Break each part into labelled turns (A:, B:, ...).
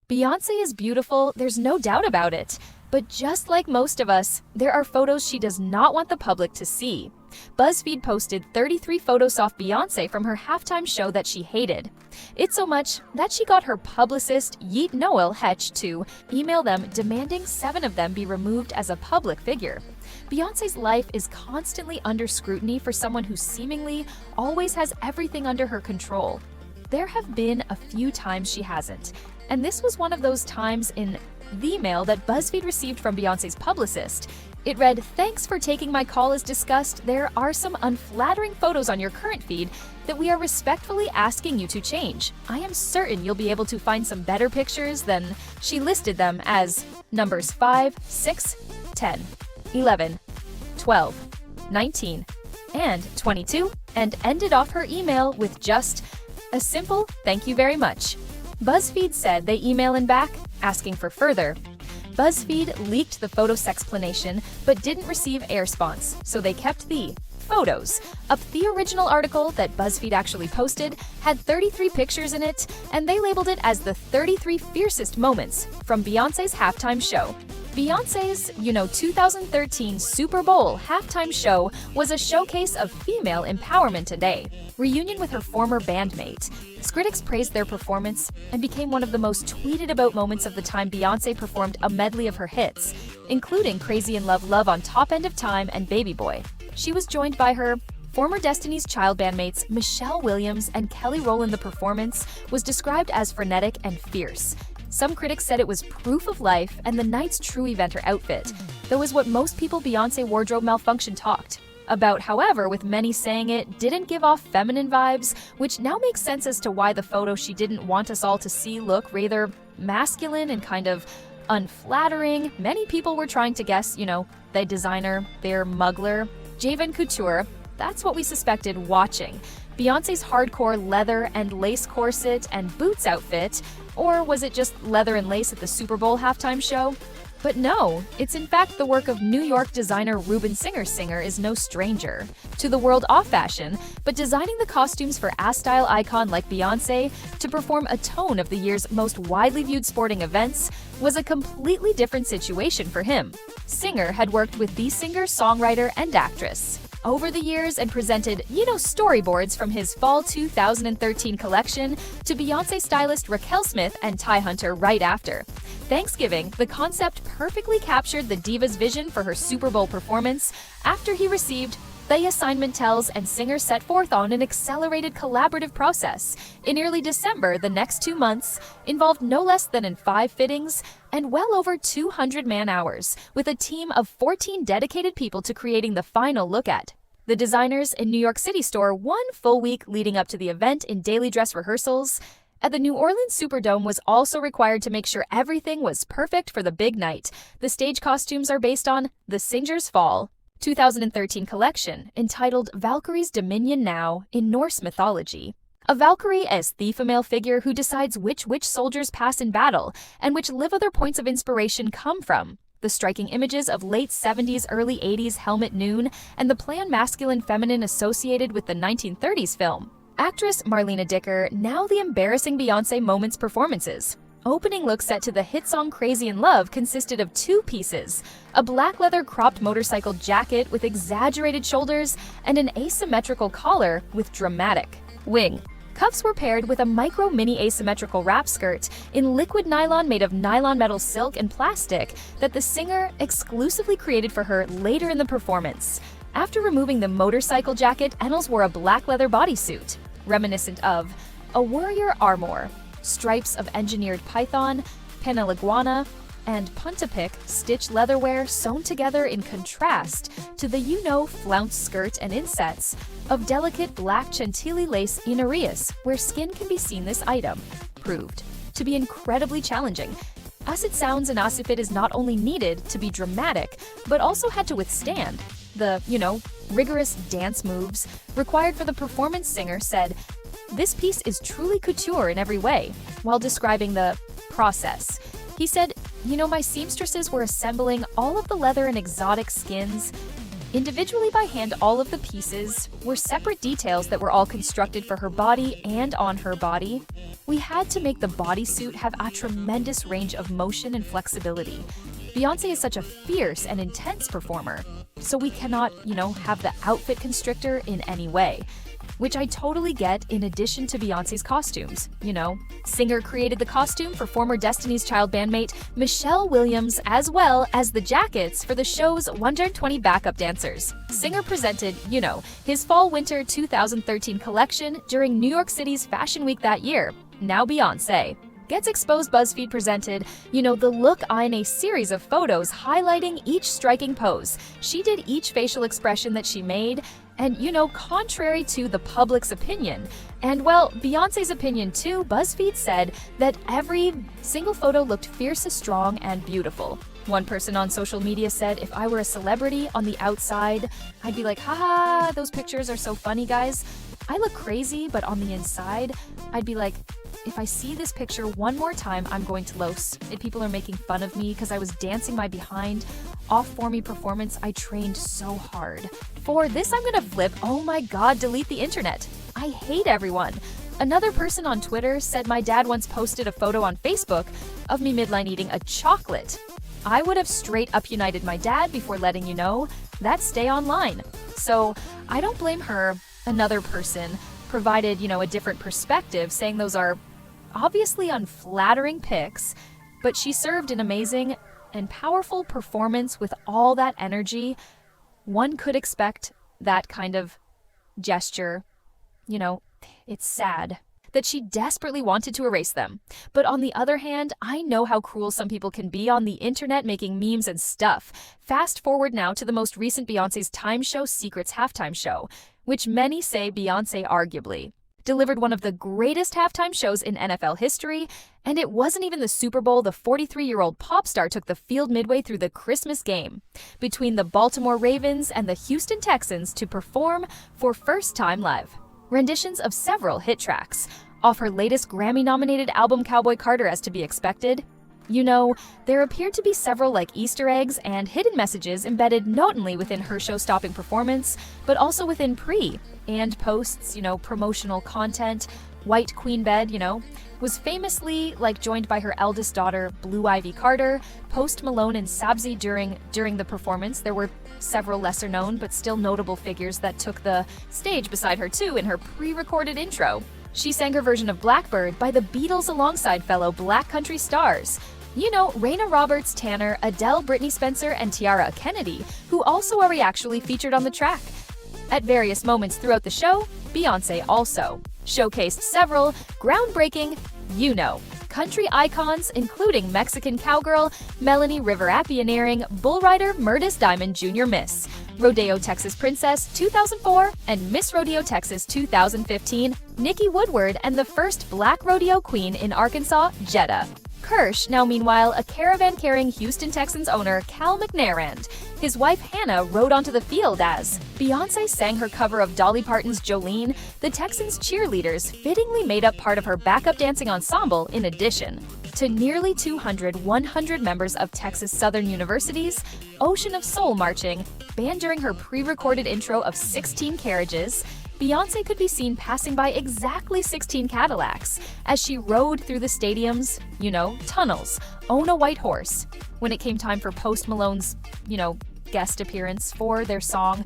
A: Beyonce is beautiful, there's no doubt about it. But just like most of us, there are photos she does not want the public to see. BuzzFeed posted 33 photos off Beyonce from her halftime show that she hated. It's so much that she got her publicist, Yeet Noel Hetch, to email them demanding 7 of them be removed as a public figure. Beyonce's life is constantly under scrutiny for someone who seemingly always has everything under her control. There have been a few times she hasn't, and this was one of those times in the email that BuzzFeed received from Beyonce's publicist. It read, "Thanks for taking my call as discussed. There are some unflattering photos on your current feed that we are respectfully asking you to change. I am certain you'll be able to find some better pictures than..." She listed them as numbers 5, 6, 10, 11, 12, 19, and 22, and ended off her email with just a simple "thank you very much." BuzzFeed said they email in back, asking for further. BuzzFeed leaked the photo sexplanation, but didn't receive a response, so they kept the photos up. The original article that BuzzFeed actually posted had 33 pictures in it, and they labeled it as the 33 fiercest moments from Beyonce's halftime show. Beyonce's, 2013 Super Bowl halftime show was a showcase of female empowerment today. Reunion with her former bandmate. Critics praised their performance and became one of the most tweeted about moments of the time Beyonce performed a medley of her hits, including Crazy in Love, Love on Top End of Time, and Baby Boy. She was joined by her former Destiny's Child bandmates Michelle Williams and Kelly Rowland. The performance was described as frenetic and fierce. Some critics said it was proof of life and the night's true eventer outfit, that was what most people Beyonce wardrobe malfunction talked about. However, with many saying it didn't give off feminine vibes, which now makes sense as to why the photo she didn't want us all to see look rather masculine and kind of unflattering. Many people were trying to guess, the designer, their muggler, Javen Couture. That's what we suspected watching. Beyonce's hardcore leather and lace corset and boots outfit, or was it just leather and lace at the Super Bowl halftime show? But no, it's in fact the work of New York designer Ruben Singer. Singer is no stranger to the world of fashion, but designing the costumes for a style icon like Beyonce to perform a tone of the year's most widely viewed sporting events was a completely different situation for him. Singer had worked with the singer, songwriter, and actress over the years and presented, storyboards from his fall 2013 collection to Beyonce stylist Raquel Smith and Ty Hunter right after Thanksgiving. The concept perfectly captured the diva's vision for her Super Bowl performance. After he received the assignment tells, and Singer set forth on an accelerated collaborative process. In early December, the next 2 months involved no less than 5 fittings and well over 200 man-hours, with a team of 14 dedicated people to creating the final look at. The designers in New York City store 1 full week leading up to the event in daily dress rehearsals at the New Orleans Superdome was also required to make sure everything was perfect for the big night. The stage costumes are based on the Singer's Fall 2013 collection, entitled Valkyrie's Dominion Now in Norse mythology. A Valkyrie is the female figure who decides which soldiers pass in battle and which live other points of inspiration come from. The striking images of late 70s, early 80s Helmut Noon and the play on masculine-feminine associated with the 1930s film. Actress Marlena Dicker, now the embarrassing Beyonce Moments performances. Opening look set to the hit song Crazy in Love consisted of 2 pieces, a black leather cropped motorcycle jacket with exaggerated shoulders and an asymmetrical collar with dramatic wing. Cuffs were paired with a micro mini asymmetrical wrap skirt in liquid nylon made of nylon metal, silk, and plastic that the singer exclusively created for her later in the performance. After removing the motorcycle jacket, Ennals wore a black leather bodysuit, reminiscent of a warrior armor. Stripes of engineered python, peneliguana, and puntapic stitched leatherwear sewn together in contrast to the flounce skirt and insets of delicate black chantilly lace in areas where skin can be seen. This item proved to be incredibly challenging, as it sounds an outfit is not only needed to be dramatic, but also had to withstand the, rigorous dance moves required for the performance. Singer said, "This piece is truly couture in every way," while describing the process. He said, my seamstresses were assembling all of the leather and exotic skins Individually by hand, all of the pieces were separate details that were all constructed for her body and on her body. We had to make the bodysuit have a tremendous range of motion and flexibility. Beyonce is such a fierce and intense performer, so we cannot, have the outfit constrictor in any way. Which I totally get in addition to Beyonce's costumes, Singer created the costume for former Destiny's Child bandmate Michelle Williams, as well as the jackets for the show's 120 backup dancers. Singer presented, his fall-winter 2013 collection during New York City's Fashion Week that year. Now Beyonce gets exposed. BuzzFeed presented, the look in a series of photos highlighting each striking pose. She did each facial expression that she made, and, contrary to the public's opinion, and well, Beyonce's opinion too, BuzzFeed said that every single photo looked fierce, strong, and beautiful. One person on social media said, if I were a celebrity on the outside, I'd be like, haha, those pictures are so funny, guys. I look crazy, but on the inside, I'd be like, if I see this picture one more time, I'm going to los. If people are making fun of me because I was dancing my behind off for me performance, I trained so hard. For this, I'm gonna flip, oh my god, delete the internet. I hate everyone. Another person on Twitter said my dad once posted a photo on Facebook of me midline eating a chocolate. I would have straight up united my dad before letting you know that stay online. So I don't blame her. Another person provided, a different perspective, saying those are obviously unflattering pics, but she served an amazing and powerful performance with all that energy. One could expect that kind of gesture. It's sad that she desperately wanted to erase them. But on the other hand, I know how cruel some people can be on the internet making memes and stuff. Fast forward now to the most recent Beyonce's Time show, Secrets halftime show, which many say Beyonce arguably delivered one of the greatest halftime shows in NFL history, and it wasn't even the Super Bowl. The 43-year-old pop star took the field midway through the Christmas game between the Baltimore Ravens and the Houston Texans to perform for first-time live renditions of several hit tracks off her latest Grammy-nominated album Cowboy Carter, as to be expected. There appeared to be several Easter eggs and hidden messages embedded not only within her show-stopping performance, but also within pre- and posts, promotional content. White Queen Bey, was famously joined by her eldest daughter, Blue Ivy Carter, Post Malone, and Sabzi during the performance. There were several lesser-known but still notable figures that took the stage beside her too in her pre-recorded intro. She sang her version of Blackbird by the Beatles alongside fellow Black country stars. Raina Roberts, Tanner, Adele, Brittany Spencer, and Tiara Kennedy, who also are actually featured on the track. At various moments throughout the show, Beyonce also showcased several groundbreaking, country icons, including Mexican cowgirl Melanie River Appianeering, bull rider Murtis Diamond Jr. Miss Rodeo Texas Princess 2004, and Miss Rodeo Texas 2015, Nikki Woodward, and the first Black rodeo queen in Arkansas, Jetta Kirsch. Now meanwhile, a caravan-carrying Houston Texans owner, Cal McNairand, his wife Hannah rode onto the field as Beyonce sang her cover of Dolly Parton's Jolene. The Texans cheerleaders fittingly made up part of her backup dancing ensemble, in addition to nearly 100 members of Texas Southern University's Ocean of Soul marching band. During her pre-recorded intro of 16 Carriages, Beyonce could be seen passing by exactly 16 Cadillacs as she rode through the stadium's, tunnels, on a white horse. When it came time for Post Malone's, guest appearance for their song,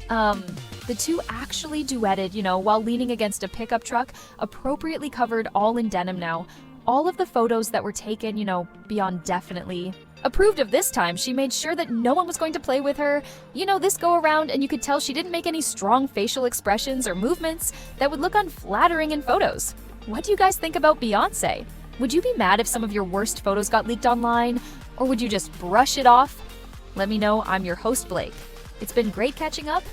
A: the two actually duetted, while leaning against a pickup truck, appropriately covered, all in denim now. All of the photos that were taken, Beyonce definitely approved of this time. She made sure that no one was going to play with her, this go around, and you could tell she didn't make any strong facial expressions or movements that would look unflattering in photos. What do you guys think about Beyonce? Would you be mad if some of your worst photos got leaked online? Or would you just brush it off? Let me know. I'm your host, Blake. It's been great catching up.